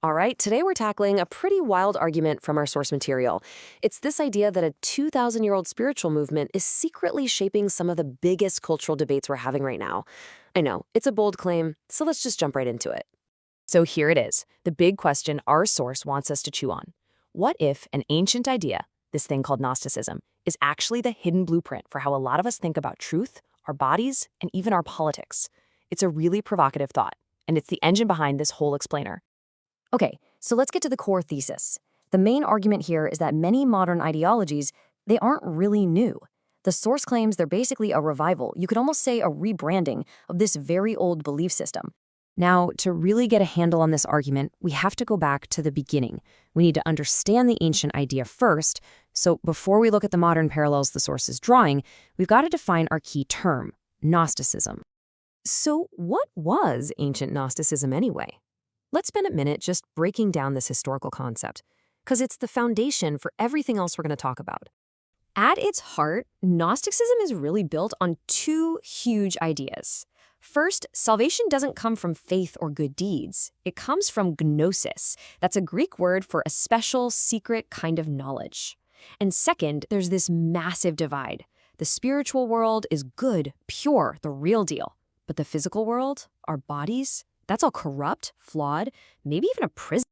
All right, today we're tackling a pretty wild argument from our source material. It's this idea that a 2,000-year-old spiritual movement is secretly shaping some of the biggest cultural debates we're having right now. I know, it's a bold claim, so let's just jump right into it. So here it is, the big question our source wants us to chew on. What if an ancient idea, this thing called Gnosticism, is actually the hidden blueprint for how a lot of us think about truth, our bodies, and even our politics? It's a really provocative thought, and it's the engine behind this whole explainer. Okay, so let's get to the core thesis. The main argument here is that many modern ideologies, they aren't really new. The source claims they're basically a revival, you could almost say a rebranding of this very old belief system. Now, to really get a handle on this argument, we have to go back to the beginning. We need to understand the ancient idea first, so before we look at the modern parallels the source is drawing, we've got to define our key term, Gnosticism. So, what was ancient Gnosticism anyway? Let's spend a minute just breaking down this historical concept, because it's the foundation for everything else we're going to talk about. At its heart, Gnosticism is really built on two huge ideas. First, salvation doesn't come from faith or good deeds. It comes from gnosis. That's a Greek word for a special, secret kind of knowledge. And second, there's this massive divide. The spiritual world is good, pure, the real deal. But the physical world, our bodies, that's all corrupt, flawed, maybe even a prison.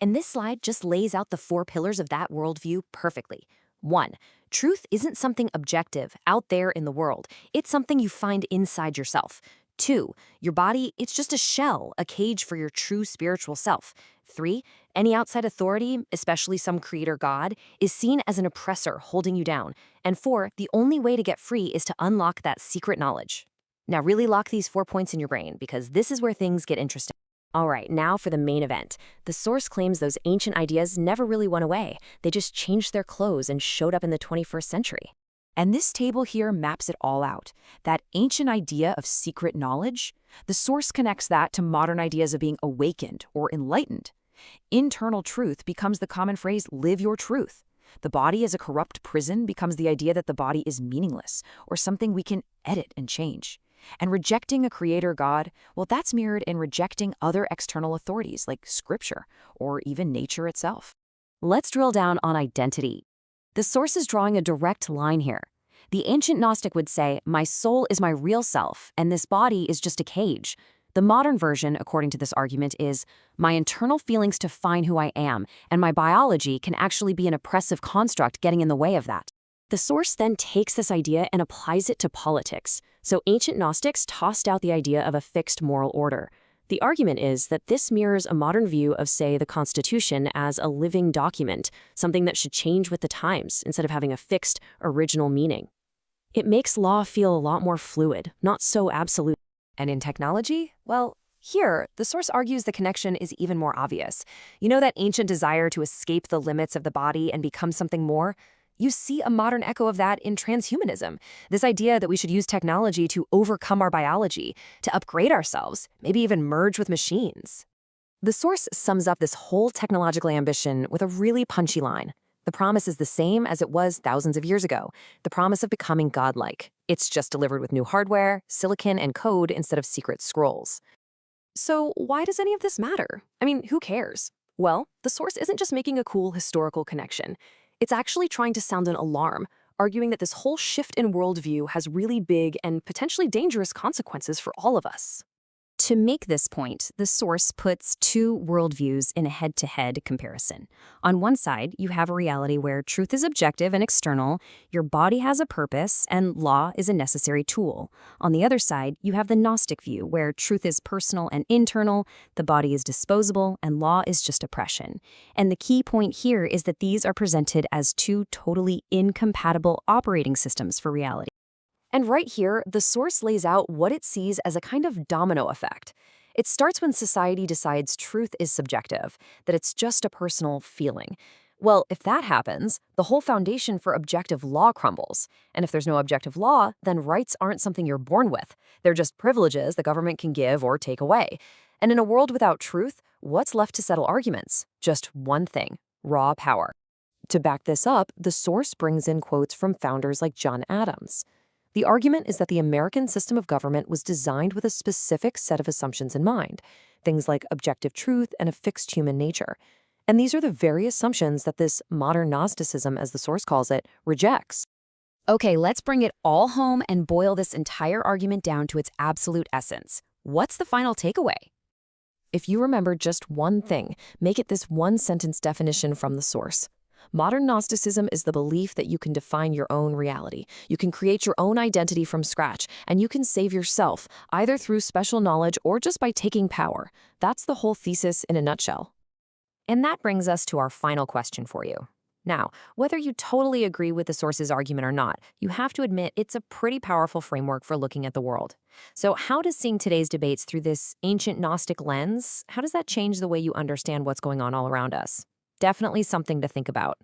And this slide just lays out the four pillars of that worldview perfectly. 1. Truth isn't something objective, out there in the world. It's something you find inside yourself. 2. Your body, it's just a shell, a cage for your true spiritual self. 3. Any outside authority, especially some creator god, is seen as an oppressor holding you down. And 4. The only way to get free is to unlock that secret knowledge. Now really lock these 4 points in your brain, because this is where things get interesting. All right, now for the main event. The source claims those ancient ideas never really went away. They just changed their clothes and showed up in the 21st century. And this table here maps it all out. That ancient idea of secret knowledge, the source connects that to modern ideas of being awakened or enlightened. Internal truth becomes the common phrase, live your truth. The body as a corrupt prison becomes the idea that the body is meaningless or something we can edit and change. And rejecting a creator god, well, that's mirrored in rejecting other external authorities like scripture or even nature itself. Let's drill down on identity. The source is drawing a direct line here. The ancient Gnostic would say, my soul is my real self, and this body is just a cage. The modern version, according to this argument, is, my internal feelings define who I am, and my biology can actually be an oppressive construct getting in the way of that. The source then takes this idea and applies it to politics. So ancient Gnostics tossed out the idea of a fixed moral order. The argument is that this mirrors a modern view of, say, the Constitution as a living document, something that should change with the times instead of having a fixed, original meaning. It makes law feel a lot more fluid, not so absolute. And in technology? Well, here, the source argues the connection is even more obvious. You know that ancient desire to escape the limits of the body and become something more? You see a modern echo of that in transhumanism, this idea that we should use technology to overcome our biology, to upgrade ourselves, maybe even merge with machines. The source sums up this whole technological ambition with a really punchy line. The promise is the same as it was thousands of years ago, the promise of becoming godlike. It's just delivered with new hardware, silicon, and code instead of secret scrolls. So why does any of this matter? I mean, who cares? Well, the source isn't just making a cool historical connection. It's actually trying to sound an alarm, arguing that this whole shift in worldview has really big and potentially dangerous consequences for all of us. To make this point, the source puts two worldviews in a head-to-head comparison. On one side, you have a reality where truth is objective and external, your body has a purpose, and law is a necessary tool. On the other side, you have the Gnostic view, where truth is personal and internal, the body is disposable, and law is just oppression. And the key point here is that these are presented as two totally incompatible operating systems for reality. And right here, the source lays out what it sees as a kind of domino effect. It starts when society decides truth is subjective, that it's just a personal feeling. Well, if that happens, the whole foundation for objective law crumbles. And if there's no objective law, then rights aren't something you're born with. They're just privileges the government can give or take away. And in a world without truth, what's left to settle arguments? Just one thing: raw power. To back this up, the source brings in quotes from founders like John Adams. The argument is that the American system of government was designed with a specific set of assumptions in mind, things like objective truth and a fixed human nature. And these are the very assumptions that this modern Gnosticism, as the source calls it, rejects. Okay, let's bring it all home and boil this entire argument down to its absolute essence. What's the final takeaway? If you remember just one thing, make it this one-sentence definition from the source. Modern Gnosticism is the belief that you can define your own reality. You can create your own identity from scratch, and you can save yourself, either through special knowledge or just by taking power. That's the whole thesis in a nutshell. And that brings us to our final question for you. Now, whether you totally agree with the source's argument or not, you have to admit it's a pretty powerful framework for looking at the world. So how does seeing today's debates through this ancient Gnostic lens, how does that change the way you understand what's going on all around us? Definitely something to think about.